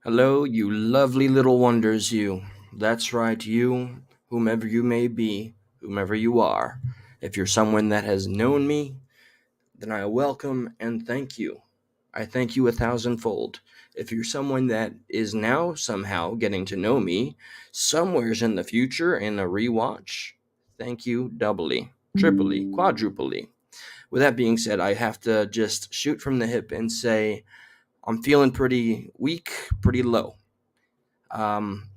Hello, you lovely little wonders, you. That's right, you, whomever you may be, whomever you are. If you're someone that has known me, then I welcome and thank you. I thank you a thousandfold. If you're someone that is now somehow getting to know me, somewheres in the future in a rewatch, thank you doubly, triply, quadruply. With that being said, I have to just shoot from the hip and say I'm feeling pretty weak, pretty low. Um,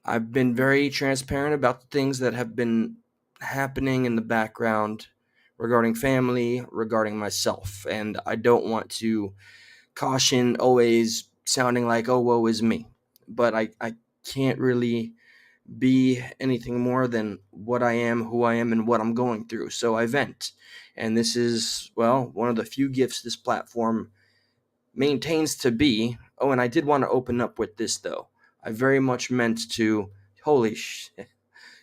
I've been very transparent about the things that have been happening in the background regarding family, regarding myself. And I don't want to caution always sounding like, oh, woe is me. But I can't really be anything more than what I am, who I am, and what I'm going through. So I vent. And this is, well, one of the few gifts this platform maintains to be. Oh, and I did want to open up with this though. I very much meant to. Holy shit.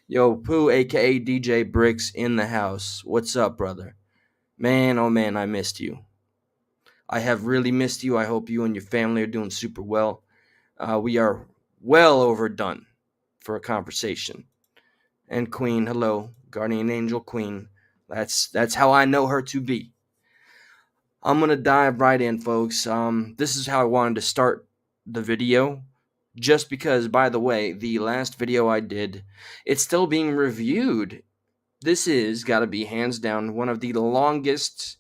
Yo, Pooh, aka DJ Bricks, in the house. What's up, brother? Man, oh man, I missed you. I have really missed you. I hope you and your family are doing super well. We are well overdone for a conversation. And Queen, hello, Guardian Angel Queen. That's how I know her to be. I'm gonna dive right in, folks. This is how I wanted to start the video. Just because, by the way, the last video I did, it's still being reviewed. This is got to be hands down one of the longest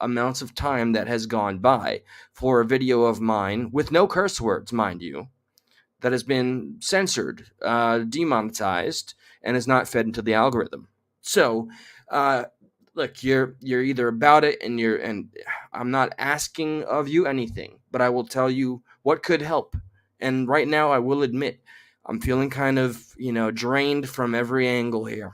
amounts of time that has gone by for a video of mine with no curse words, mind you, that has been censored, demonetized, and is not fed into the algorithm. So, uh, look, you're either about it, and I'm not asking of you anything, but I will tell you what could help. And right now, I will admit, I'm feeling kind of drained from every angle here.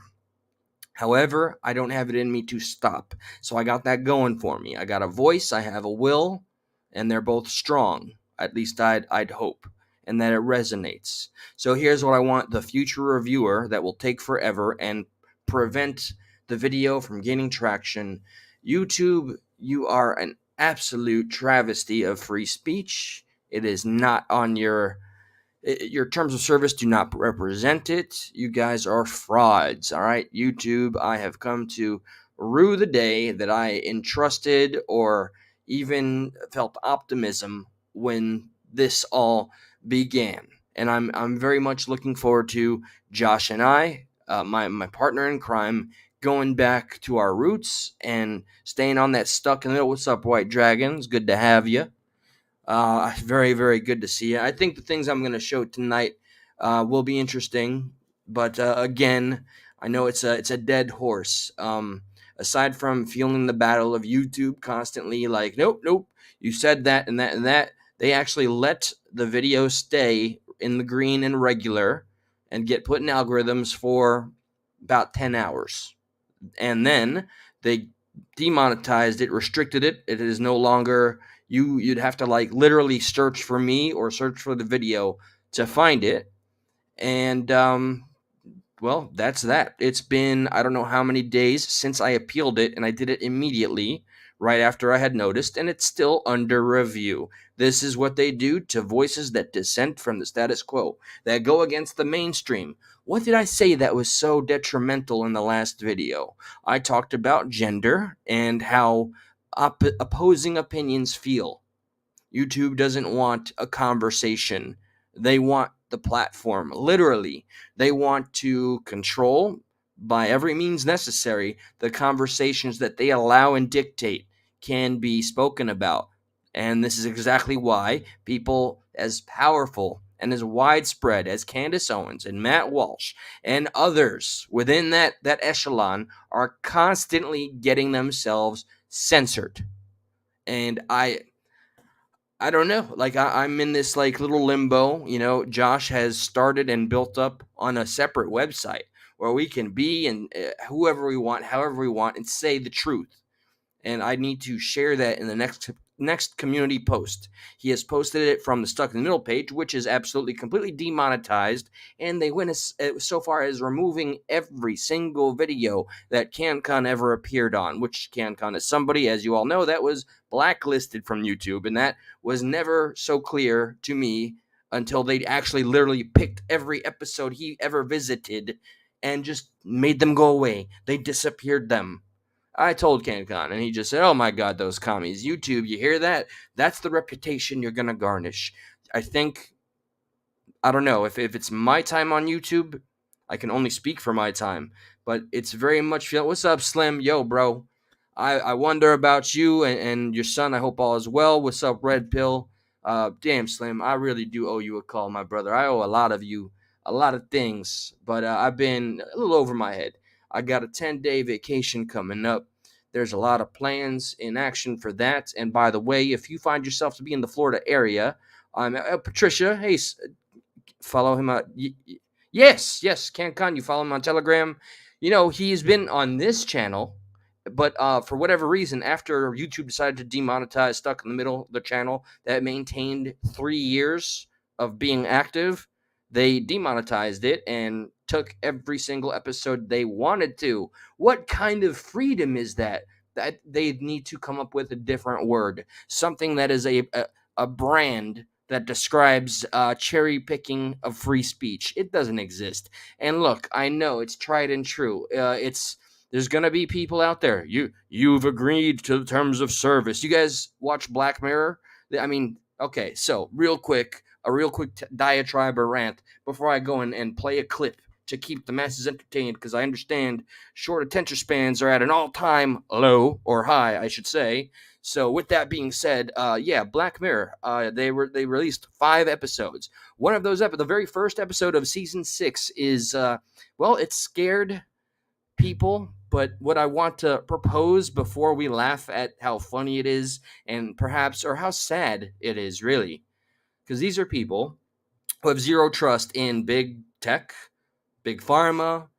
However, I don't have it in me to stop. So I got that going for me. I got a voice, I have a will, and they're both strong. At least I'd hope. And that it resonates. So here's what I want the future reviewer that will take forever and prevent the video from gaining traction. YouTube, you are an absolute travesty of free speech. It is not on your terms of service do not represent it. You guys are frauds. All right, YouTube, I have come to rue the day that I entrusted or even felt optimism when this all began. And I'm very much looking forward to Josh and I, my partner in crime, going back to our roots and staying on that stuck in the middle. What's up, White Dragons? Good to have you. Very, very good to see you. I think the things I'm going to show tonight will be interesting, but again, I know it's a dead horse. Aside from feeling the battle of YouTube constantly, like nope, nope, you said that and that and that, they actually let the video stay in the green and regular, and get put in algorithms for about 10 hours, and then they demonetized it, restricted it. It is no longer you'd have to like literally search for me or search for the video to find it. And well, that's that. It's been I don't know how many days since I appealed it, and I did it immediately right after I had noticed, and it's still under review. This is what they do to voices that dissent from the status quo, that go against the mainstream. What did I say that was so detrimental in the last video? I talked about gender and how opposing opinions feel. YouTube doesn't want a conversation. They want the platform. Literally, they want to control, by every means necessary, the conversations that they allow and dictate can be spoken about. And this is exactly why people as powerful and as widespread as Candace Owens and Matt Walsh and others within that echelon are constantly getting themselves censored. And I don't know. Like I'm in this like little limbo. Josh has started and built up on a separate website where we can be and whoever we want, however we want, and say the truth. And I need to share that in the next next community post. He has posted it from the Stuck in the Middle page, which is absolutely completely demonetized, and they went so far as removing every single video that CanCon ever appeared on, which CanCon is somebody, as you all know, that was blacklisted from YouTube, and that was never so clear to me until they actually literally picked every episode he ever visited and just made them go away. They disappeared them. I told CanCon, and he just said, "Oh my God, those commies! YouTube, you hear that? That's the reputation you're gonna garnish." I think I don't know if it's my time on YouTube. I can only speak for my time, but it's very much feel. What's up, Slim? Yo, bro. I wonder about you and your son. I hope all is well. What's up, Red Pill? Damn, Slim. I really do owe you a call, my brother. I owe a lot of you a lot of things, but I've been a little over my head. I got a 10-day vacation coming up. There's a lot of plans in action for that. And by the way, if you find yourself to be in the Florida area, I'm Patricia. Hey, follow him out. Yes, CanCon. You follow him on Telegram. You know, he's been on this channel, but for whatever reason, after YouTube decided to demonetize Stuck in the Middle, the channel that maintained 3 years of being active, they demonetized it and took every single episode they wanted to. What kind of freedom is that? That they need to come up with a different word, something that is a brand that describes cherry picking of free speech. It doesn't exist. And look, I know it's tried and true. There's gonna be people out there. You've agreed to the terms of service. You guys watch Black Mirror? I mean, okay. So a real quick diatribe or rant before I go and play a clip to keep the masses entertained, because I understand short attention spans are at an all-time low, or high, I should say. So with that being said, yeah, Black Mirror. They released 5 episodes. One of those the very first episode of season 6 is well, it scared people. But what I want to propose before we laugh at how funny it is, and perhaps or how sad it is, really, because these are people who have zero trust in big tech, big pharma,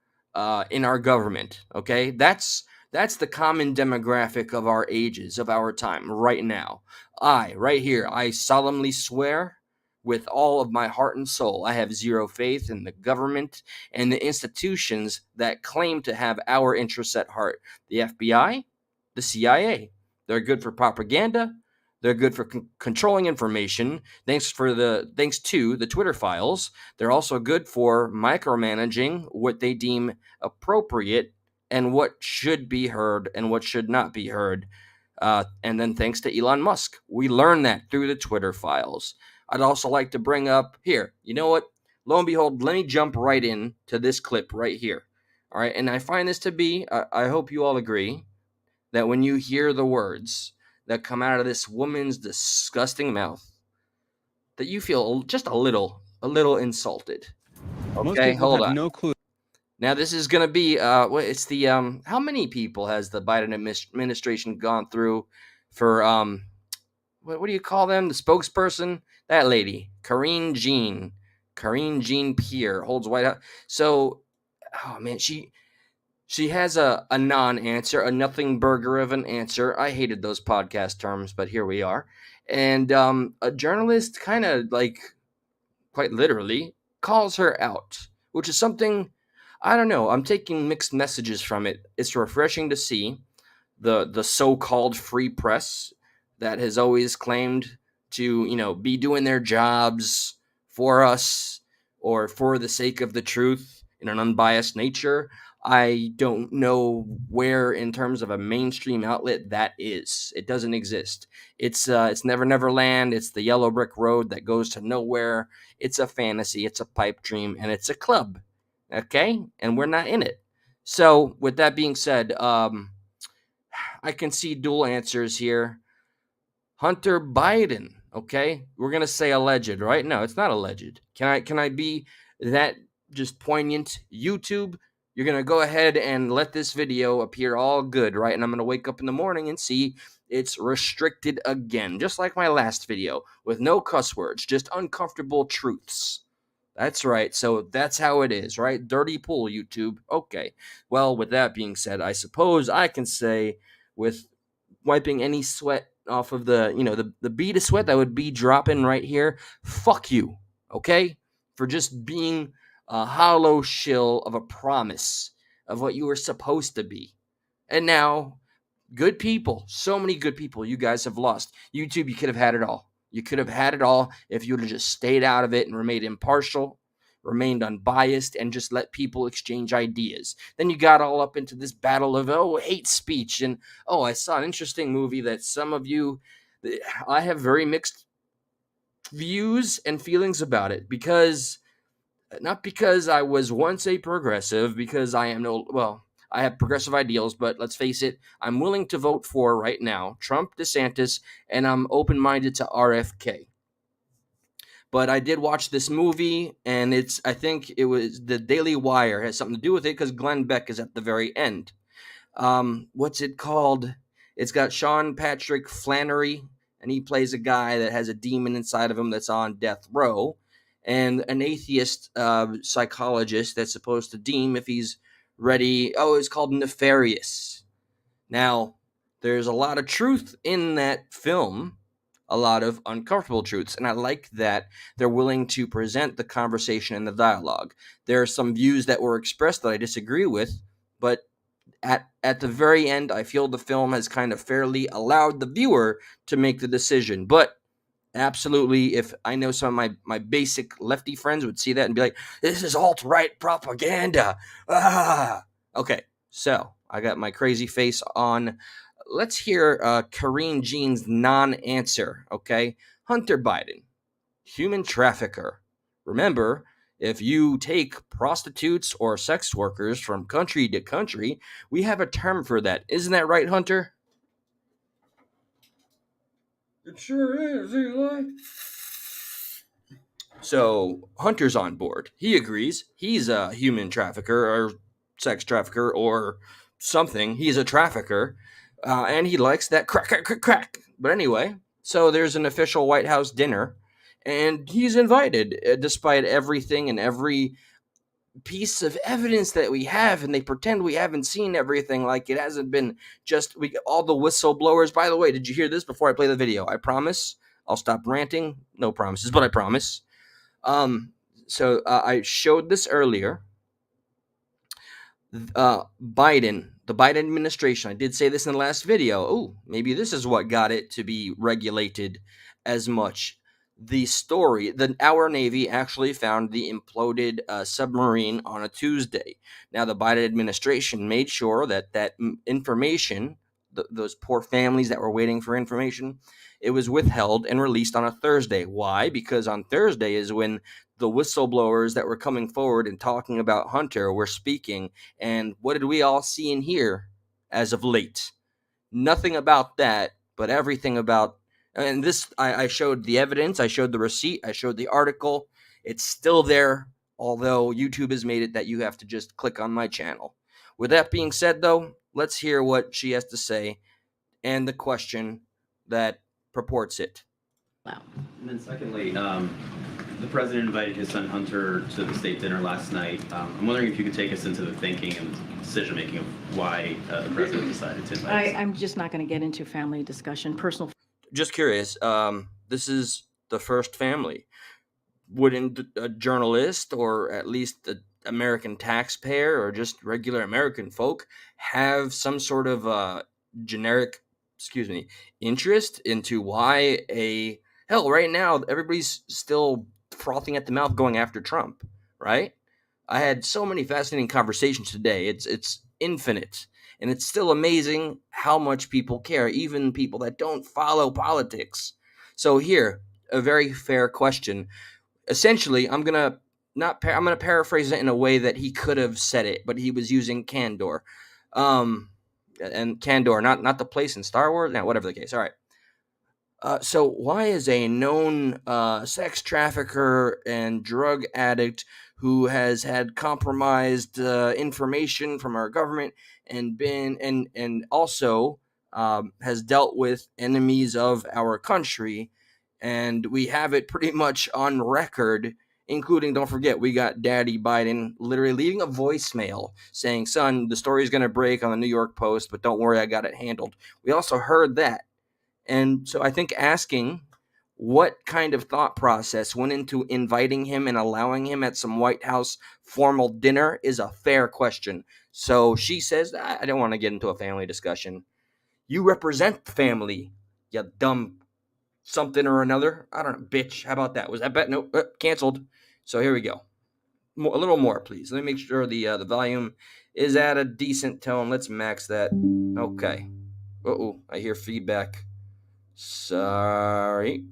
in our government. Okay, that's the common demographic of our ages, of our time, right now. Right here, I solemnly swear with all of my heart and soul, I have zero faith in the government and the institutions that claim to have our interests at heart. The FBI, the CIA, they're good for propaganda. They're good for controlling information. Thanks to the Twitter files. They're also good for micromanaging what they deem appropriate and what should be heard and what should not be heard. And then thanks to Elon Musk, we learned that through the Twitter files. I'd also like to bring up here, you know what? Lo and behold, let me jump right in to this clip right here. All right, and I find this to be, I hope you all agree, that when you hear the words that come out of this woman's disgusting mouth, that you feel just a little insulted. Okay, most people hold have on. No clue. Now this is gonna be it's the how many people has the Biden administration gone through for what do you call them? The spokesperson, that lady, Karine Jean-Pierre holds White House. So, oh man, she has a non-answer, a nothing burger of an answer. I hated those podcast terms, but here we are. And a journalist kind of like, quite literally, calls her out, which is something, I don't know. I'm taking mixed messages from it. It's refreshing to see the so-called free press that has always claimed to, be doing their jobs for us or for the sake of the truth in an unbiased nature. I don't know where, in terms of a mainstream outlet, that is. It doesn't exist. It's Never Never Land. It's the yellow brick road that goes to nowhere. It's a fantasy. It's a pipe dream, and it's a club. Okay, and we're not in it. So, with that being said, I can see dual answers here. Hunter Biden. Okay, we're gonna say alleged, right? No, it's not alleged. Can I be that just poignant? YouTube, you're gonna go ahead and let this video appear all good, right? And I'm gonna wake up in the morning and see it's restricted again, just like my last video, with no cuss words, just uncomfortable truths. That's right. So that's how it is, right? Dirty pool, YouTube. Okay. Well, with that being said, I suppose I can say, with wiping any sweat off of the bead of sweat that would be dropping right here. Fuck you, okay, for just being a hollow shill of a promise of what you were supposed to be. And now, good people, so many good people you guys have lost. YouTube, you could have had it all. You could have had it all if you would have just stayed out of it and remained impartial, remained unbiased, and just let people exchange ideas. Then you got all up into this battle of, hate speech. And, I saw an interesting movie that some of you, I have very mixed views and feelings about it, because not because I was once a progressive, because I am no, well, I have progressive ideals, but let's face it, I'm willing to vote for right now Trump, DeSantis, and I'm open minded to RFK. But I did watch this movie, and I think it was the Daily Wire has something to do with it, because Glenn Beck is at the very end. What's it called? It's got Sean Patrick Flannery, and he plays a guy that has a demon inside of him that's on death row, and an atheist psychologist that's supposed to deem if he's ready. Oh, it's called Nefarious. Now, there's a lot of truth in that film, a lot of uncomfortable truths, and I like that they're willing to present the conversation and the dialogue. There are some views that were expressed that I disagree with, but at the very end, I feel the film has kind of fairly allowed the viewer to make the decision. But absolutely, if I know some of my basic lefty friends would see that and be like, this is alt-right propaganda. Ah. Okay, so I got my crazy face on. Let's hear Karine Jean's non-answer, okay? Hunter Biden, human trafficker. Remember, if you take prostitutes or sex workers from country to country, we have a term for that. Isn't that right, Hunter? It sure is, Eli. So Hunter's on board. He agrees. He's a human trafficker or sex trafficker or something. He's a trafficker, and he likes that crack, crack, crack, crack. But anyway, so there's an official White House dinner, and he's invited, despite everything and every piece of evidence that we have, and they pretend we haven't seen everything, like it hasn't been just all the whistleblowers. By the way, did you hear this before I play the video? I promise I'll stop ranting. No promises, but I promise. Um, I showed this earlier. Biden, the Biden administration, I did say this in the last video. Oh, maybe this is what got it to be regulated as much. The story, our Navy actually found the imploded submarine on a Tuesday. Now, the Biden administration made sure that information, those poor families that were waiting for information, it was withheld and released on a Thursday. Why? Because on Thursday is when the whistleblowers that were coming forward and talking about Hunter were speaking. And what did we all see and hear as of late? Nothing about that, but everything about. And this, I showed the evidence, I showed the receipt, I showed the article. It's still there, although YouTube has made it that you have to just click on my channel. With that being said, though, let's hear what she has to say and the question that purports it. Wow. And then secondly, the president invited his son Hunter to the state dinner last night. I'm wondering if you could take us into the thinking and decision making of why the president decided to invite his son. I'm just not going to get into family discussion, personal. Just curious, this is the first family. Wouldn't a journalist or at least an American taxpayer or just regular American folk have some sort of generic, interest into why hell, right now everybody's still frothing at the mouth going after Trump, right? I had so many fascinating conversations today. It's infinite. And it's still amazing how much people care, even people that don't follow politics. So here, a very fair question. Essentially, I'm gonna paraphrase it in a way that he could have said it, but he was using candor. And Candor, not the place in Star Wars. Now, whatever the case. All right. So why is a known sex trafficker and drug addict who has had compromised information from our government and been and also has dealt with enemies of our country, and we have it pretty much on record, including, don't forget, we got Daddy Biden literally leaving a voicemail saying, son, the story's going to break on the New York Post, but don't worry, I got it handled. We also heard that. And so I think asking what kind of thought process went into inviting him and allowing him at some White House formal dinner is a fair question. So she says, I don't want to get into a family discussion. You represent family, you dumb something or another. I don't know, bitch. How about that? Was that bet? Nope, canceled. So here we go. A little more, please. Let me make sure the volume is at a decent tone. Let's max that. Okay. Oh, I hear feedback. Sorry.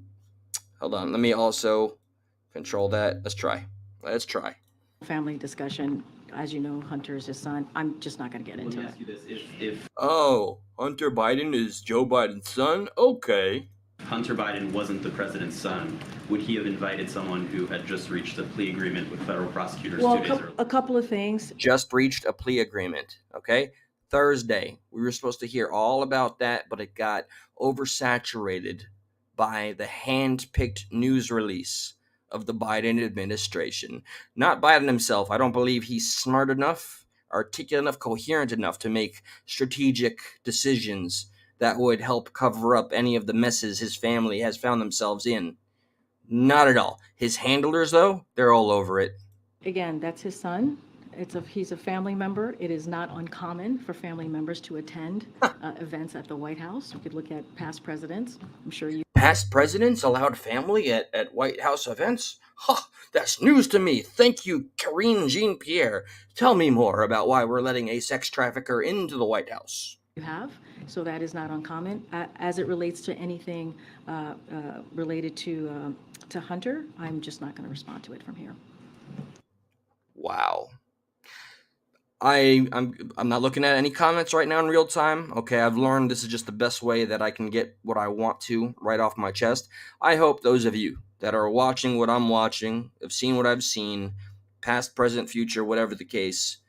Hold on. Let me also control that. Let's try. family discussion. As you know, Hunter is his son. I'm just not going to get Let into me it. ask you this: if Oh, Hunter Biden is Joe Biden's son? Okay. Hunter Biden wasn't the president's son, would he have invited someone who had just reached a plea agreement with federal prosecutors Well, 2 days earlier? a couple of things. Just reached a plea agreement. Okay. Thursday, we were supposed to hear all about that, but it got oversaturated by the hand picked news release of the Biden administration. Not Biden himself. I don't believe he's smart enough, articulate enough, coherent enough to make strategic decisions that would help cover up any of the messes his family has found themselves in. Not at all. His handlers, though, they're all over it. Again, that's his son. He's a family member. It is not uncommon for family members to attend events at the White House. We could look at past presidents. I'm sure you Past presidents allowed family at White House events? Huh, that's news to me. Thank you, Karine Jean Pierre. Tell me more about why we're letting a sex trafficker into the White House. have, so that is not uncommon. As it relates to anything related to Hunter, I'm just not going to respond to it from here. Wow. I'm not looking at any comments right now in real time. Okay, I've learned this is just the best way that I can get what I want to right off my chest. I hope those of you that are watching what I'm watching, have seen what I've seen, past, present, future, whatever the case,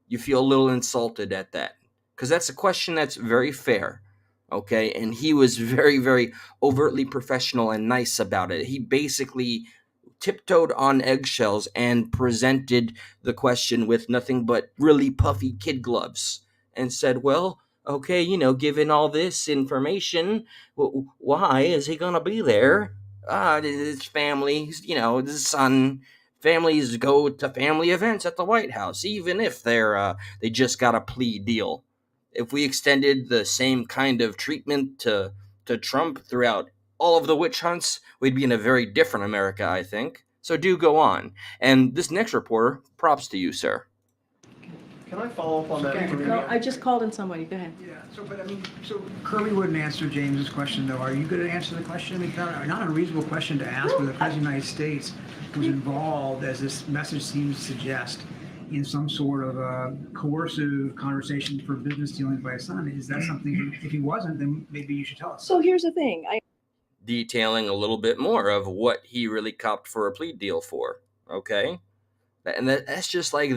you feel a little insulted at that. Because that's a question that's very fair. Okay, and he was very, very overtly professional and nice about it. He basically tiptoed on eggshells and presented the question with nothing but really puffy kid gloves and said, well, okay, given all this information, why is he going to be there? His family, his son. Families go to family events at the White House, even if they just got a plea deal. If we extended the same kind of treatment to Trump throughout all of the witch hunts, we'd be in a very different America, I think. So do go on. And this next reporter, props to you, sir. Can I follow up on that? Okay. No, I just called in somebody. Go ahead. Yeah, so Kirby wouldn't answer James's question, though. Are you going to answer the question? I mean, not an unreasonable question to ask, but the President of the United States was involved, as this message seems to suggest, in some sort of a coercive conversation for business dealings by his son. Is that something, if he wasn't, then maybe you should tell us. So here's the thing. Detailing a little bit more of what he really copped for a plea deal for. Okay? And that's just like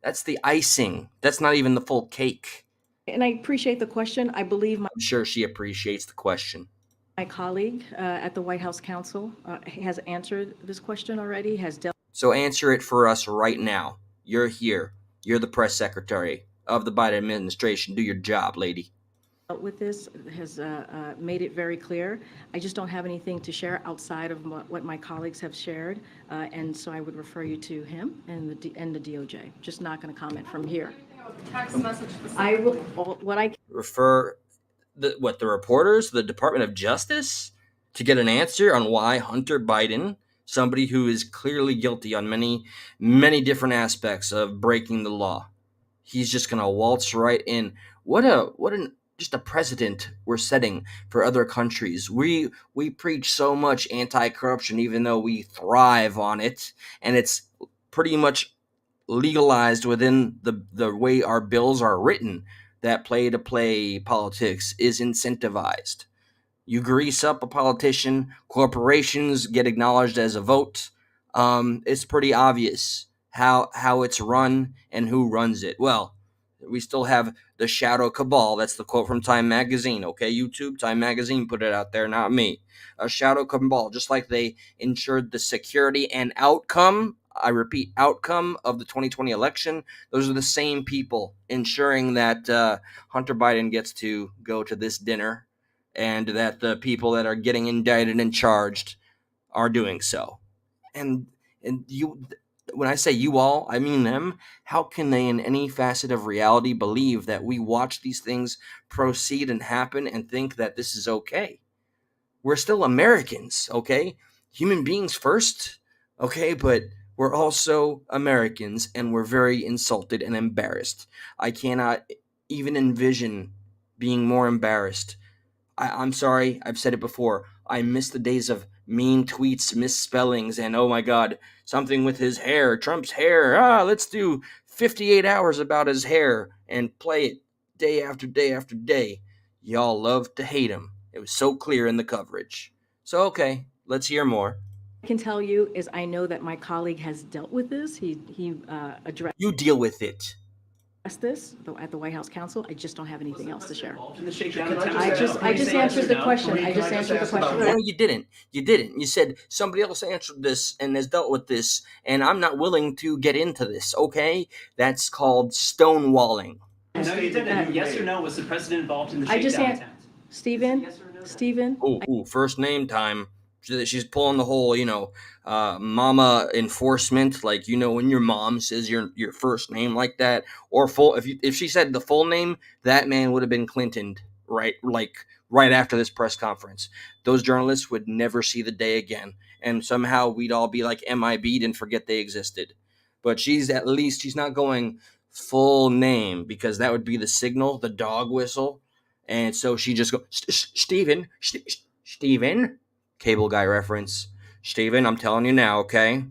that's the icing. That's not even the full cake. And I appreciate the question. I believe I'm sure she appreciates the question. my colleague at the White House Counsel has answered this question already, has dealt So answer it for us right now. You're here. You're the press secretary of the Biden administration. Do your job, lady. with this, has made it very clear. I just don't have anything to share outside of what my colleagues have shared, and so I would refer you to him and the DOJ. Just not going to comment from here. Text message. I will. What I Refer the reporters, the Department of Justice, to get an answer on why Hunter Biden, somebody who is clearly guilty on many, many different aspects of breaking the law, he's just gonna waltz right in. Just a precedent we're setting for other countries. We preach so much anti-corruption, even though we thrive on it, and it's pretty much legalized within the way our bills are written. That play-to-play politics is incentivized. You grease up a politician, corporations get acknowledged as a vote. It's pretty obvious how it's run and who runs it. Well, we still have the shadow cabal. That's the quote from Time Magazine. Okay, YouTube, Time Magazine put it out there, not me. A shadow cabal, just like they ensured the security and outcome. I repeat, outcome of the 2020 election. Those are the same people ensuring that Hunter Biden gets to go to this dinner and that the people that are getting indicted and charged are doing so. And you, when I say you all, I mean them. How can they, in any facet of reality, believe that we watch these things proceed and happen and think that this is okay? We're still Americans, okay? Human beings first, okay? But we're also Americans, and we're very insulted and embarrassed. I cannot even envision being more embarrassed. I'm sorry, I've said it before. I miss the days of mean tweets, misspellings, and oh my god, something with his hair, Trump's hair. Let's do 58 hours about his hair and play it day after day after day. Y'all love to hate him. It was so clear in the coverage. So, okay, let's hear more. I can tell you is I know that my colleague has dealt with this. He addressed You deal with it. this at the White House Council. I just don't have anything else to share. Involved in the shakedown attempt? I just answered the question. I just answered the No, question. you didn't. You didn't. You said somebody else answered this and has dealt with this, and I'm not willing to get into this, okay? That's called stonewalling. No, you didn't. Yes or no, was the president involved in the I just shakedown answered. attempt? Stephen, Yes or no? Stephen, Ooh, first name time. She's pulling the whole, mama enforcement. Like, when your mom says your first name like that, or full. If she said the full name, that man would have been Clinton, right? Like right after this press conference. Those journalists would never see the day again, and somehow we'd all be like MIB'd and forget they existed. But she's not going full name, because that would be the signal, the dog whistle. And so she just goes, Steven, cable guy reference. Steven, I'm telling you now, okay?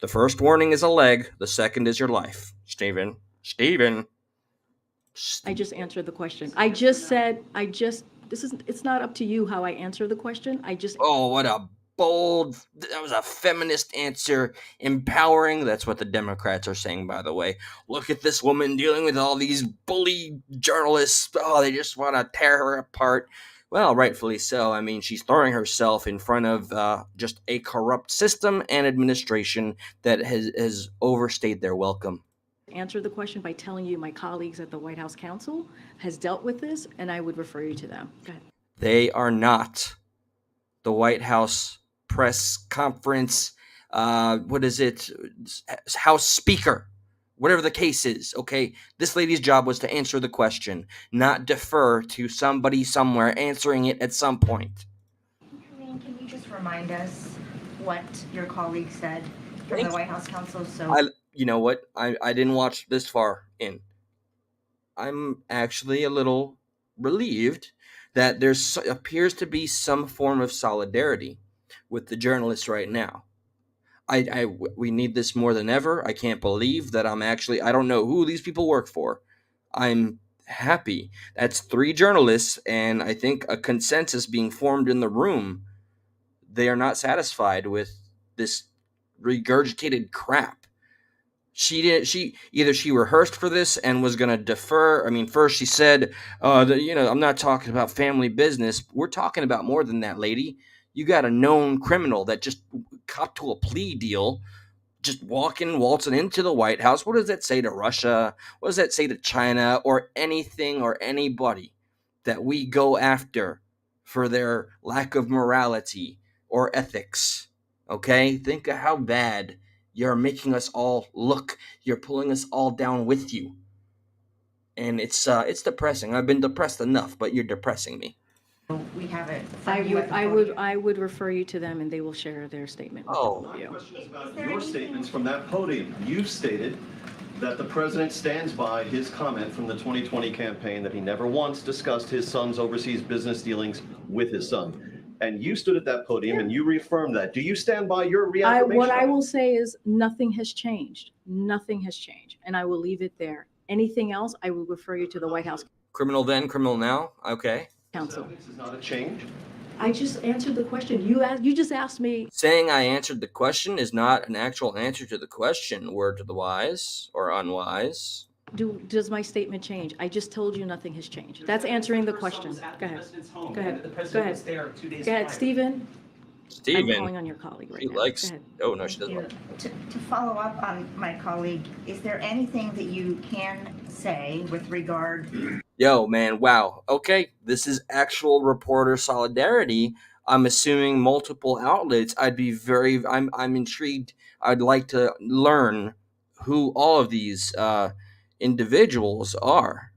The first warning is a leg, the second is your life. Steven. I just answered the question. It's not up to you how I answer the question. Oh, what a bold, that was a feminist answer. Empowering, that's what the Democrats are saying, by the way. Look at this woman dealing with all these bully journalists. Oh, they just want to tear her apart. Well, rightfully so. I mean, she's throwing herself in front of just a corrupt system and administration that has overstayed their welcome. Answer the question by telling you my colleagues at the White House Council has dealt with this, and I would refer you to them. Go ahead. They are not the White House press conference, what is it, House Speaker, whatever the case is, okay? This lady's job was to answer the question, not defer to somebody somewhere answering it at some point. Can you just remind us what your colleague said from the White House Council? You know what? I didn't watch this far in. I'm actually a little relieved that there appears to be some form of solidarity with the journalists right now. We need this more than ever. I can't believe that I don't know who these people work for. I'm happy. That's 3 journalists, and I think a consensus being formed in the room. They are not satisfied with this regurgitated crap. She rehearsed for this and was going to defer. I mean, first she said, I'm not talking about family business. We're talking about more than that, lady. You got a known criminal that just got to a plea deal, just waltzing into the White House. What does that say to Russia? What does that say to China or anything or anybody that we go after for their lack of morality or ethics? Okay? Think of how bad you're making us all look. You're pulling us all down with you. And it's depressing. I've been depressed enough, but you're depressing me. We have it. I would refer you to them, and they will share their statement with all of My you. question is about your statements from that podium. You've stated that the president stands by his comment from the 2020 campaign that he never once discussed his son's overseas business dealings with his son. And you stood at that podium and you reaffirmed that. Do you stand by your reaffirmation? What I will say is nothing has changed. Nothing has changed, and I will leave it there. Anything else, I will refer you to the White House Criminal then, criminal now. Okay. Council. This is not a change. I just answered the question. You just asked me. Saying I answered the question is not an actual answer to the question. Word to the wise or unwise. Does my statement change? I just told you nothing has changed. That's answering the question. Go ahead. Go ahead. The Go president ahead. was there 2 days Go ahead, prior. Stephen. I'm Steven, calling on your colleague right she now. likes. Go ahead. Oh no, she doesn't. You. To follow up on my colleague, is there anything that you can say with regard? Yo, man, wow. Okay, this is actual reporter solidarity. I'm assuming multiple outlets. I'm intrigued. I'd like to learn who all of these individuals are.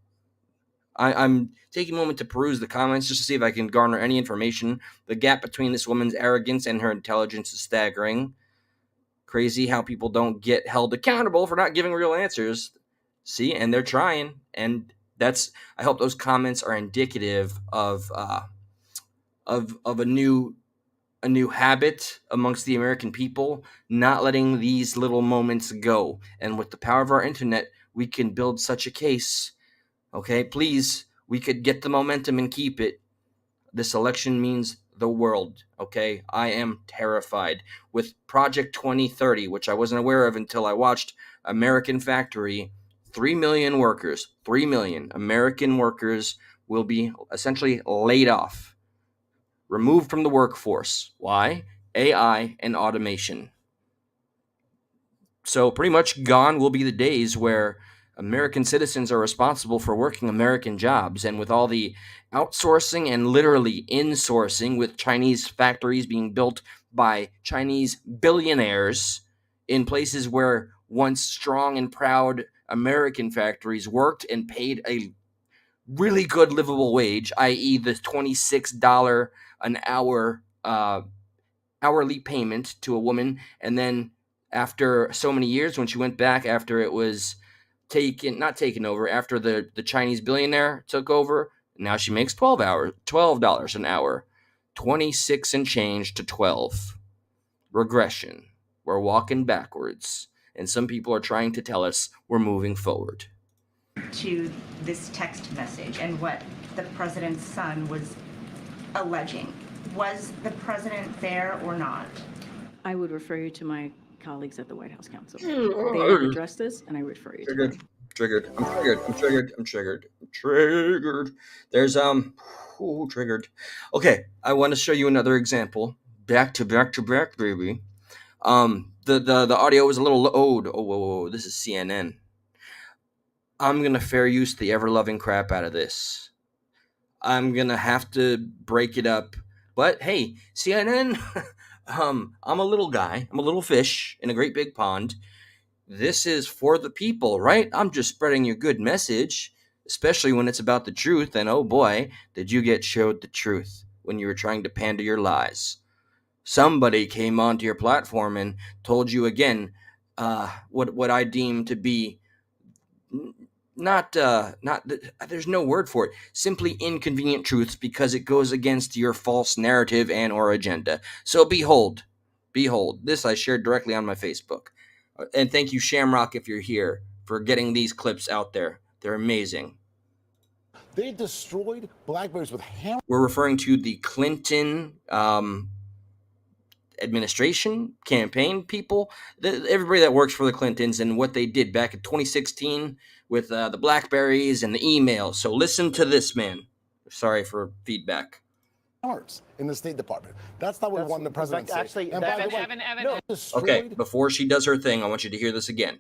I'm taking a moment to peruse the comments just to see if I can garner any information. The gap between this woman's arrogance and her intelligence is staggering. Crazy how people don't get held accountable for not giving real answers. See, and they're trying, and that's. I hope those comments are indicative of a new habit amongst the American people, not letting these little moments go. And with the power of our internet, we can build such a case. Okay, please, we could get the momentum and keep it. This election means the world, okay? I am terrified. With Project 2030, which I wasn't aware of until I watched American Factory, 3 million workers, 3 million American workers will be essentially laid off, removed from the workforce. Why? AI and automation. So pretty much gone will be the days where American citizens are responsible for working American jobs. And with all the outsourcing and literally insourcing, with Chinese factories being built by Chinese billionaires in places where once strong and proud American factories worked and paid a really good livable wage, i.e., the $26 an hour hourly payment to a woman, and then after so many years, when she went back after it was not taken over, after the Chinese billionaire took over, now she makes $12 an hour, 26 and change to 12. Regression. We're walking backwards, and some people are trying to tell us we're moving forward. To this text message and what the president's son was alleging. Was the president there or not? I would refer you to my colleagues at the White House Council. They have addressed this, and I refer you to them. Triggered. I'm triggered. There's triggered. Okay, I want to show you another example. Back to back, baby. The audio was a little low. Oh, whoa, this is CNN. I'm gonna fair use the ever loving crap out of this. I'm gonna have to break it up. But hey, CNN, I'm a little guy. I'm a little fish in a great big pond. This is for the people, right? I'm just spreading your good message, especially when it's about the truth. And oh boy, did you get showed the truth when you were trying to pander your lies. Somebody came onto your platform and told you again what I deem to be not there's no word for it, simply inconvenient truths, because it goes against your false narrative and or agenda. So behold this I shared directly on my Facebook. And thank you, Shamrock, if you're here, for getting these clips out there. They're amazing. They destroyed Blackberries with hammers. We're referring to the Clinton administration, campaign people, everybody that works for the Clintons, and what they did back in 2016 with the Blackberries and the emails. So listen to this, man. Sorry for feedback. In the State Department. That's not what won the presidency. Actually, Evan, Okay, before she does her thing, I want you to hear this again.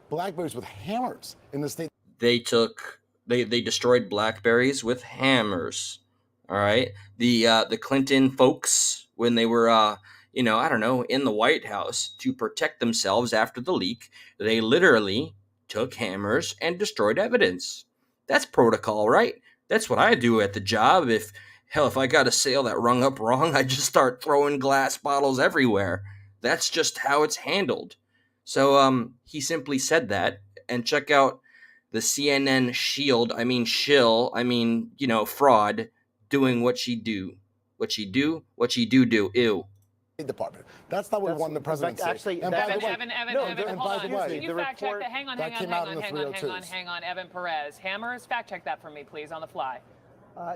Blackberries with hammers in the state. They destroyed Blackberries with hammers. All right, the Clinton folks, when they were I don't know, in the White House to protect themselves after the leak, they literally took hammers and destroyed evidence. That's protocol, right? That's what I do at the job. If I got a sale that rung up wrong, I just start throwing glass bottles everywhere. That's just how it's handled. So he simply said that, and check out the CNN fraud, doing what she do. Ew. Department. That's not what won the presidency. Actually, and by the way, Evan, and hold by on. the way, Can you fact check that? Hang on, Evan Perez. Hammers, fact check that for me, please, on the fly.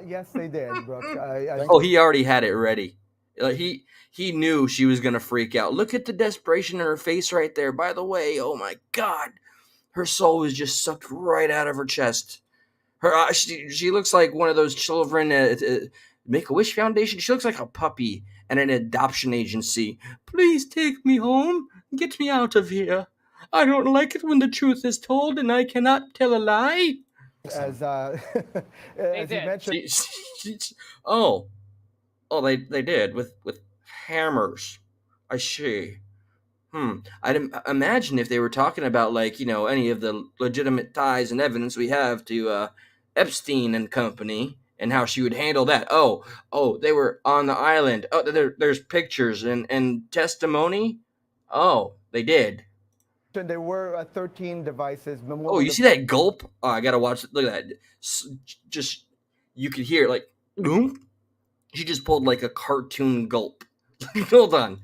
Yes, they did, Brooke. He already had it ready. He knew she was gonna freak out. Look at the desperation in her face right there. By the way, oh my God, her soul was just sucked right out of her chest. She looks like one of those children at Make-A-Wish Foundation. She looks like a puppy at an adoption agency. Please take me home. Get me out of here. I don't like it when the truth is told and I cannot tell a lie. As They as you did. mentioned, Oh, they did with hammers. I see. I'd imagine if they were talking about, like, any of the legitimate ties and evidence we have to Epstein and company, and how she would handle that. Oh, they were on the island. Oh, there's pictures and testimony. Oh, they did. there were 13 devices. Oh, you see that gulp? Oh, I gotta watch it. Look at that. Just you could hear it, like, boom. She just pulled like a cartoon gulp. Hold on.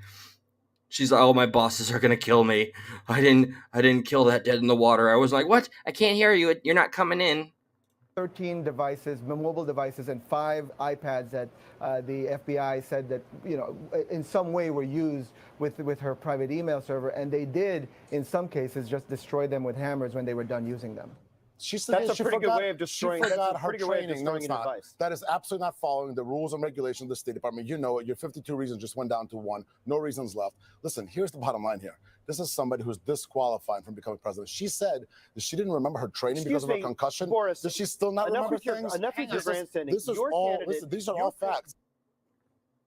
She's like, "Oh, my bosses are gonna kill me. I didn't kill that dead in the water." I was like, "What? I can't hear you. You're not coming in." 13 devices, mobile devices, and 5 iPads that the FBI said that in some way were used with her private email server, and they did in some cases just destroy them with hammers when they were done using them. That's a pretty good way of destroying. She That's forgot a her pretty good way of training. No, destroying it's a not. device. That is absolutely not following the rules and regulations of the State Department. You know it. Your 52 reasons just went down to 1. No reasons left. Listen, here's the bottom line here. This is somebody who's disqualifying from becoming president. She said that she didn't remember her training because of her concussion. Boris, does she still not remember things? Enough with your grandstanding. This is all. Listen, these are all facts.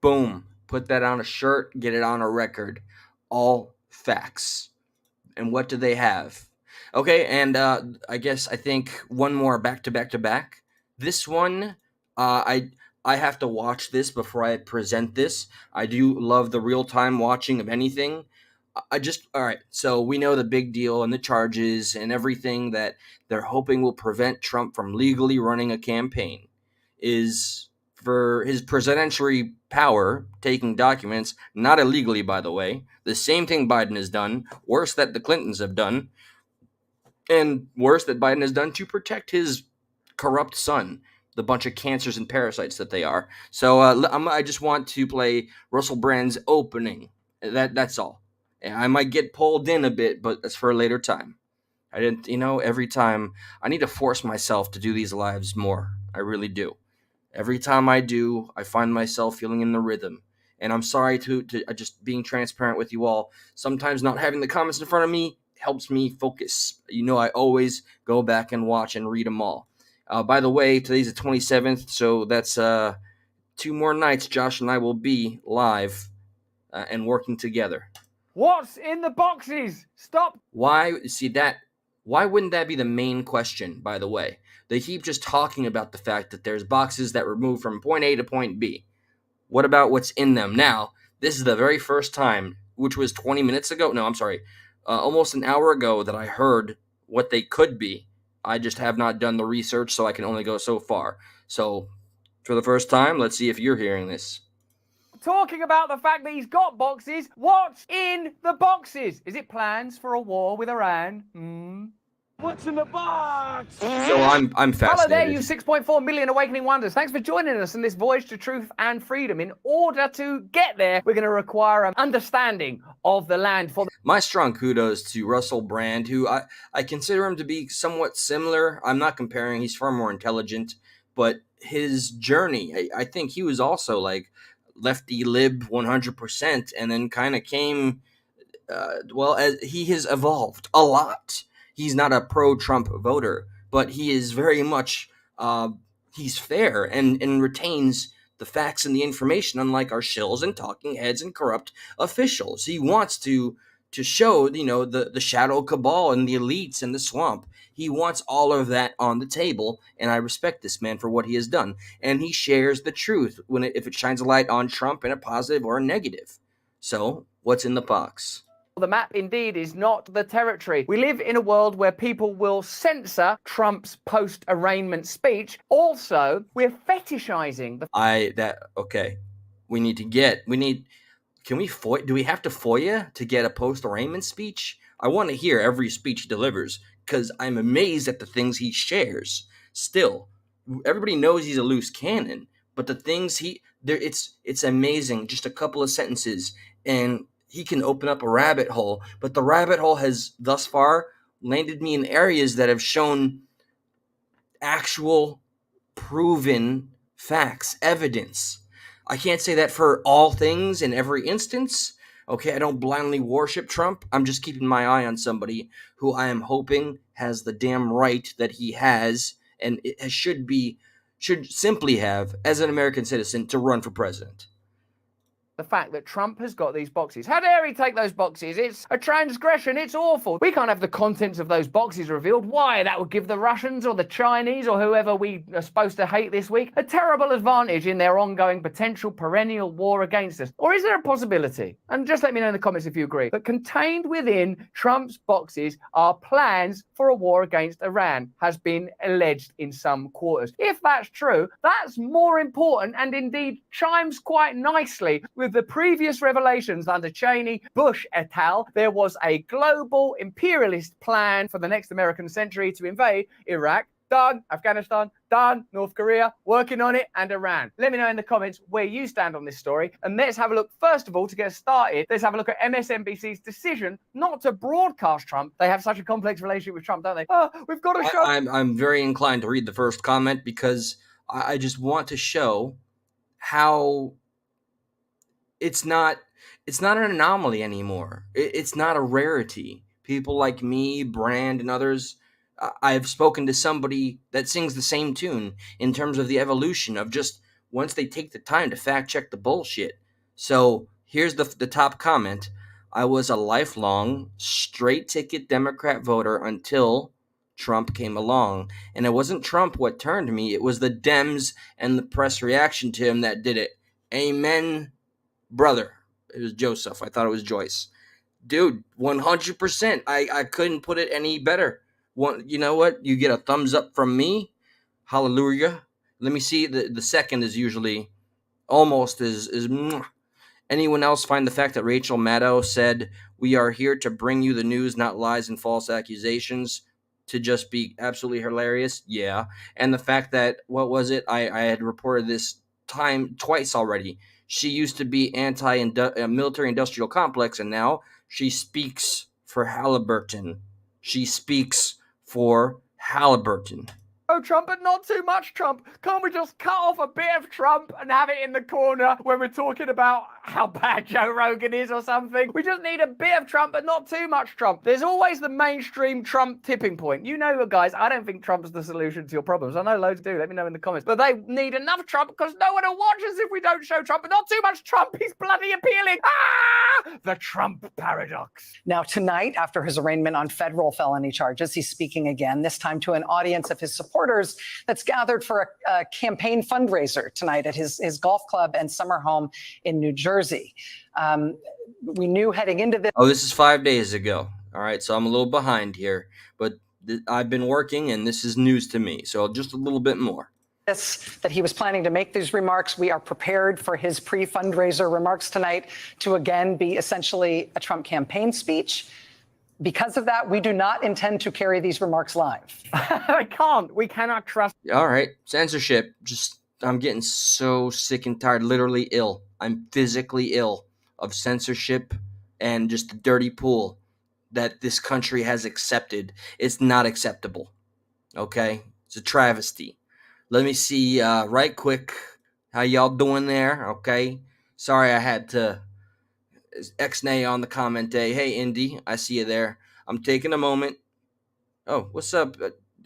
Boom. Put that on a shirt. Get it on a record. All facts. And what do they have? Okay, and I think one more back to back to back. This one, I have to watch this before I present this. I do love the real time watching of anything. All right. So we know the big deal and the charges and everything that they're hoping will prevent Trump from legally running a campaign is for his presidential power, taking documents, not illegally, by the way. The same thing Biden has done, worse that the Clintons have done, and worse that Biden has done to protect his corrupt son, the bunch of cancers and parasites that they are. So I just want to play Russell Brand's opening. That's all. I might get pulled in a bit, but that's for a later time. I didn't, every time I need to force myself to do these lives more. I really do. Every time I do, I find myself feeling in the rhythm. And I'm sorry to just being transparent with you all. Sometimes not having the comments in front of me helps me focus. I always go back and watch and read them all. By the way, today's the 27th, so that's 2 more nights Josh and I will be live and working together. What's in the boxes? Stop. Why wouldn't that be the main question, by the way? They keep just talking about the fact that there's boxes that were moved from point A to point B. What about what's in them? Now, this is the very first time, which was 20 minutes ago. No, I'm sorry. Almost an hour ago that I heard what they could be. I just have not done the research, so I can only go so far. So, for the first time, let's see if you're hearing this. Talking about the fact that he's got boxes. What's in the boxes? Is it plans for a war with Iran? What's in the box? So I'm fascinated. Hello there, you 6.4 million awakening wonders. Thanks for joining us in this voyage to truth and freedom. In order to get there, we're going to require an understanding of the land. My strong kudos to Russell Brand, who I consider him to be somewhat similar. I'm not comparing. He's far more intelligent. But his journey, I think he was also like lefty lib 100%, and then kind of came, as he has evolved a lot. He's not a pro-Trump voter, but he is very much, he's fair and retains the facts and the information, unlike our shills and talking heads and corrupt officials. He wants to show, the shadow cabal and the elites and the swamp. He wants all of that on the table, and I respect this man for what he has done. And he shares the truth if it shines a light on Trump in a positive or a negative. So, what's in the box? The map indeed is not the territory. We live in a world where people will censor Trump's post-arraignment speech. Also, we're fetishizing the... Okay. Do we have to FOIA to get a post-arraignment speech? I want to hear every speech he delivers, because I'm amazed at the things he shares. Still, everybody knows he's a loose cannon, but the things it's amazing. Just a couple of sentences, and he can open up a rabbit hole, but the rabbit hole has thus far landed me in areas that have shown actual proven facts, evidence. I can't say that for all things in every instance. Okay, I don't blindly worship Trump. I'm just keeping my eye on somebody who I am hoping has the damn right that he has and it should simply have, as an American citizen, to run for president. The fact that Trump has got these boxes. How dare he take those boxes? It's a transgression. It's awful. We can't have the contents of those boxes revealed. Why? That would give the Russians or the Chinese or whoever we are supposed to hate this week a terrible advantage in their ongoing potential perennial war against us. Or is there a possibility, and just let me know in the comments if you agree, that contained within Trump's boxes are plans for a war against Iran, has been alleged in some quarters? If that's true, that's more important and indeed chimes quite nicely with the previous revelations under Cheney, Bush et al. There was a global imperialist plan for the next American century to invade Iraq. Done. Afghanistan. Done. North Korea. Working on it. And Iran. Let me know in the comments where you stand on this story. And let's have a look, first of all, to get started, let's have a look at MSNBC's decision not to broadcast Trump. They have such a complex relationship with Trump, don't they? Oh, we've got to show... I'm very inclined to read the first comment because I just want to show how it's not an anomaly anymore. It's not a rarity. People like me, Brand, and others, I've spoken to somebody that sings the same tune in terms of the evolution of just once they take the time to fact check the bullshit. So here's the top comment. I was a lifelong straight ticket Democrat voter until Trump came along. And it wasn't Trump what turned me. It was the Dems and the press reaction to him that did it. Amen, brother. It was Joseph. I thought it was Joyce. Dude, 100%. I couldn't put it any better. You know what? You get a thumbs up from me. Hallelujah. Let me see. The second is usually almost as anyone else find the fact that Rachel Maddow said, "We are here to bring you the news, not lies and false accusations," to just be absolutely hilarious? Yeah. And the fact that, what was it? I had reported this twice already. She used to be anti-military industrial complex, and now she speaks for Halliburton. She speaks for Halliburton. Oh, Trump, but not too much Trump. Can't we just cut off a bit of Trump and have it in the corner when we're talking about how bad Joe Rogan is or something? We just need a bit of Trump, but not too much Trump. There's always the mainstream Trump tipping point. You know, guys, I don't think Trump's the solution to your problems. I know loads do. Let me know in the comments. But they need enough Trump because no one will watch us if we don't show Trump, but not too much Trump. He's bloody appealing. Ah! The Trump paradox. Now, tonight, after his arraignment on federal felony charges, he's speaking again, this time to an audience of his supporters that's gathered for a campaign fundraiser tonight at his golf club and summer home in New Jersey. We knew heading into this. Oh, this is 5 days ago. All right, so I'm a little behind here, but I've been working and this is news to me. So just a little bit more. That he was planning to make these remarks. We are prepared for his pre-fundraiser remarks tonight to again be essentially a Trump campaign speech. Because of that, we do not intend to carry these remarks live. I can't. We cannot trust. All right. Censorship. I'm getting so sick and tired, literally ill. I'm physically ill of censorship and just the dirty pool that this country has accepted. It's not acceptable. Okay? It's a travesty. Let me see right quick how y'all doing there. Okay? Sorry I had to X-nay on the comment day. Hey, Indy, I see you there. I'm taking a moment. Oh, what's up?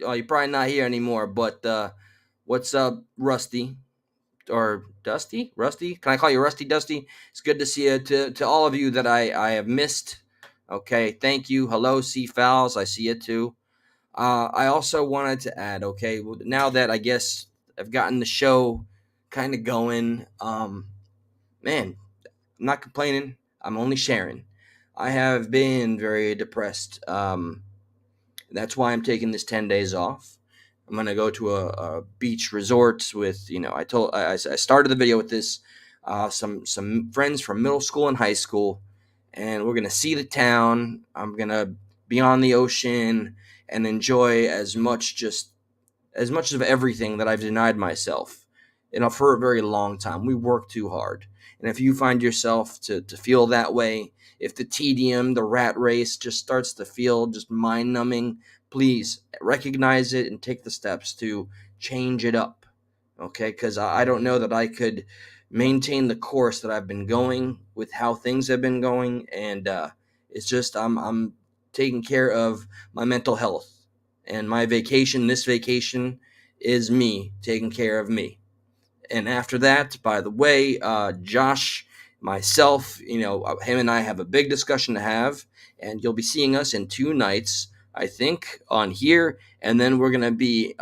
Oh, you're probably not here anymore, but what's up, Rusty? Or Dusty? Rusty? Can I call you Rusty, Dusty? It's good to see you. To all of you that I have missed, okay, thank you. Hello, C. Fowles, I see you too. I also wanted to add, okay, now that I guess I've gotten the show kind of going, man, I'm not complaining. I'm only sharing. I have been very depressed. That's why I'm taking this 10 days off. I'm going to go to a beach resort with, I started the video with this, some friends from middle school and high school, and we're going to see the town. I'm going to be on the ocean and enjoy as much of everything that I've denied myself, for a very long time. We work too hard. And if you find yourself to feel that way, if the tedium, the rat race just starts to feel just mind-numbing, please recognize it and take the steps to change it up, okay? Because I don't know that I could maintain the course that I've been going with how things have been going, and it's just I'm taking care of my mental health. And this vacation is me taking care of me. And after that, by the way, Josh, myself, him and I have a big discussion to have, and you'll be seeing us in 2 nights, I think, on here. And then we're going to be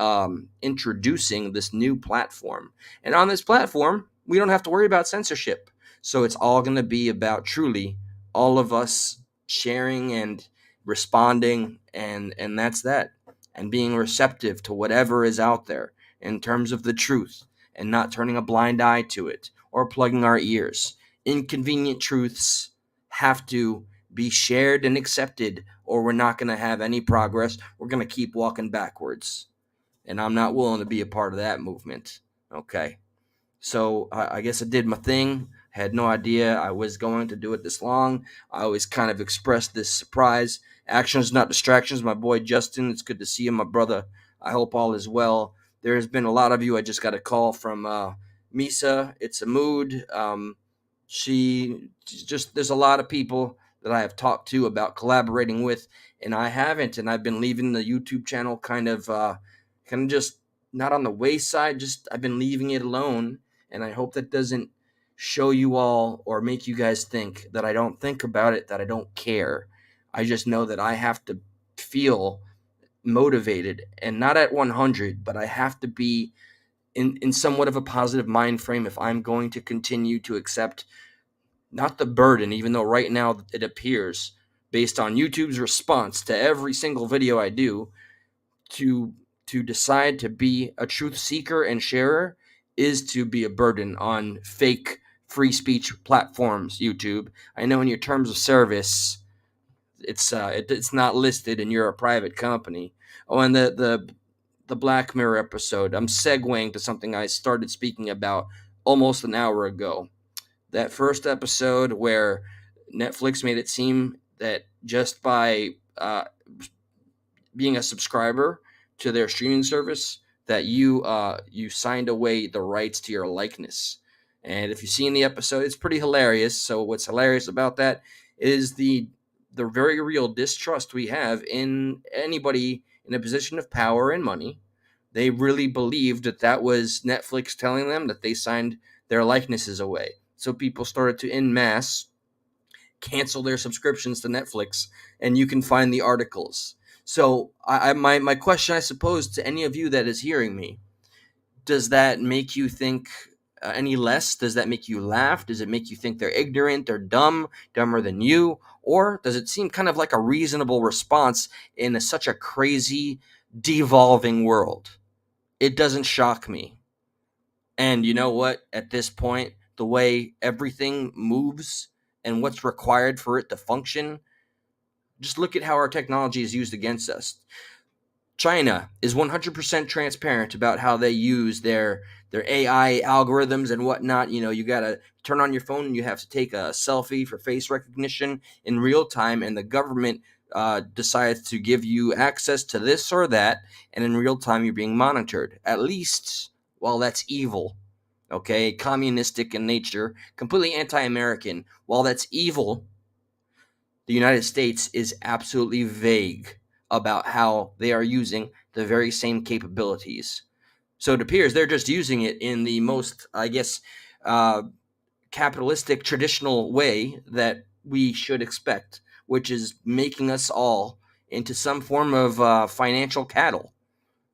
introducing this new platform. And on this platform, we don't have to worry about censorship. So it's all going to be about truly all of us sharing and responding, and that's that. And being receptive to whatever is out there in terms of the truth, and not turning a blind eye to it or plugging our ears. Inconvenient truths have to be shared and accepted, or we're not going to have any progress. We're going to keep walking backwards. And I'm not willing to be a part of that movement. Okay. So I guess I did my thing. Had no idea I was going to do it this long. I always kind of expressed this surprise. Actions, not distractions. My boy Justin, it's good to see you, my brother. I hope all is well. There's been a lot of you. I just got a call from Misa. It's a mood. She just, there's a lot of people that I have talked to about collaborating with, and I haven't. And I've been leaving the YouTube channel kind of just not on the wayside. Just I've been leaving it alone. And I hope that doesn't show you all or make you guys think that I don't think about it, that I don't care. I just know that I have to feel motivated, and not at 100, but I have to be in somewhat of a positive mind frame if I'm going to continue to accept not the burden, even though right now it appears, based on YouTube's response to every single video I do, to decide to be a truth seeker and sharer is to be a burden on fake free speech platforms. YouTube, I know in your terms of service, it's not listed, and you're a private company. Oh, and the Black Mirror episode. I'm segueing to something I started speaking about almost an hour ago. That first episode where Netflix made it seem that just by being a subscriber to their streaming service, that you signed away the rights to your likeness. And if you've seen the episode, it's pretty hilarious. So what's hilarious about that is the very real distrust we have in anybody in a position of power and money. They really believed that was Netflix telling them that they signed their likenesses away. So people started to en masse cancel their subscriptions to Netflix, and you can find the articles. So my question, I suppose, to any of you that is hearing me, does that make you think any less? Does that make you laugh? Does it make you think they're ignorant or dumber than you? Or does it seem kind of like a reasonable response in such a crazy, devolving world? It doesn't shock me. And you know what? At this point, the way everything moves and what's required for it to function, just look at how our technology is used against us. China is 100% transparent about how they use their AI algorithms and whatnot. You got to turn on your phone and you have to take a selfie for face recognition in real time, and the government decides to give you access to this or that, and in real time you're being monitored. At least, well, that's evil. Okay, communistic in nature, completely anti-American. While that's evil, the United States is absolutely vague about how they are using the very same capabilities. So it appears they're just using it in the most, I guess, capitalistic, traditional way that we should expect, which is making us all into some form of financial cattle.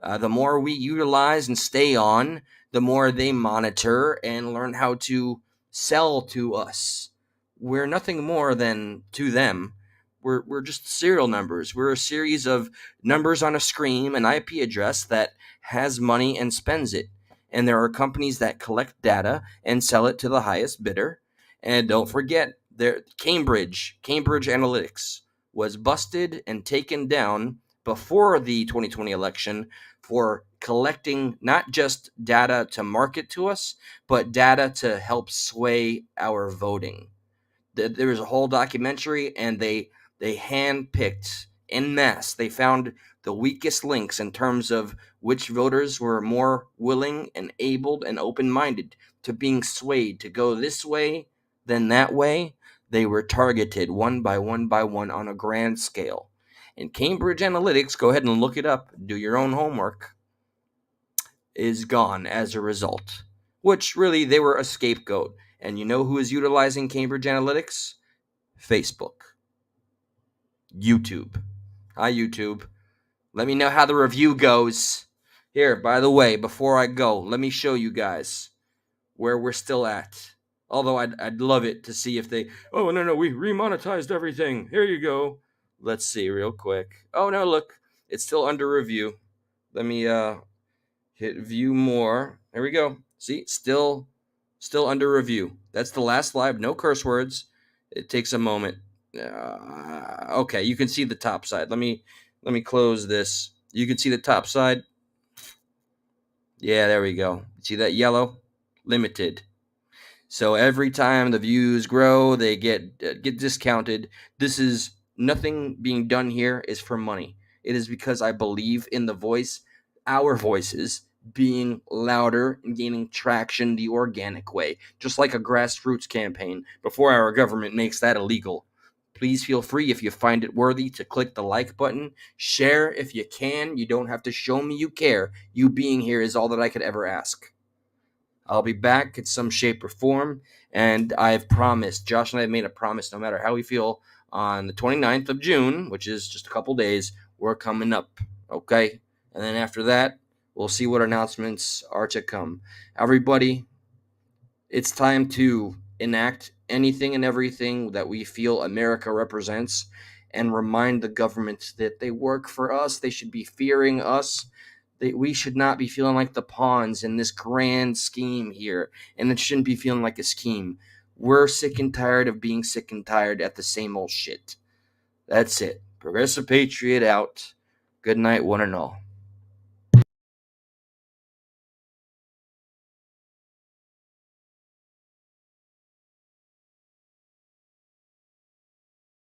The more we utilize and stay on, the more they monitor and learn how to sell to us. We're nothing more than, to them, we're just serial numbers. We're a series of numbers on a screen, an IP address that has money and spends it. And there are companies that collect data and sell it to the highest bidder. And don't forget, Cambridge Analytics was busted and taken down before the 2020 election for collecting not just data to market to us, but data to help sway our voting. There was a whole documentary, and they handpicked en masse. They found the weakest links in terms of which voters were more willing and able and open-minded to being swayed to go this way than that way. They were targeted one by one on a grand scale. And Cambridge Analytics, go ahead and look it up. Do your own homework. is gone as a result, which really they were a scapegoat. And you know who is utilizing Cambridge Analytics? Facebook. YouTube. Hi, YouTube. Let me know how the review goes. Here, by the way, before I go, let me show you guys where we're still at. Although I'd love it to see if they, oh, no, we remonetized everything. Here you go. Let's see real quick. Oh, no, look. It's still under review. Let me hit view more. There we go. See, still under review. That's the last live. No curse words. It takes a moment. Okay, you can see the top side. Let me close this. You can see the top side. Yeah, there we go. See that yellow? Limited. So every time the views grow, they get discounted. This is nothing being done here is for money. It is because I believe in the voice, our voices being louder and gaining traction the organic way, just like a grassroots campaign before our government makes that illegal. Please feel free, if you find it worthy, to click the like button. Share if you can. You don't have to show me you care. You being here is all that I could ever ask. I'll be back in some shape or form, and I've promised, Josh and I have made a promise, no matter how we feel, on the 29th of June, which is just a couple days, we're coming up, okay? And then after that, we'll see what announcements are to come. Everybody, it's time to enact anything and everything that we feel America represents and remind the government that they work for us. They should be fearing us. We should not be feeling like the pawns in this grand scheme here, and it shouldn't be feeling like a scheme. We're sick and tired of being sick and tired at the same old shit. That's it. Progressive Patriot out. Good night, one and all.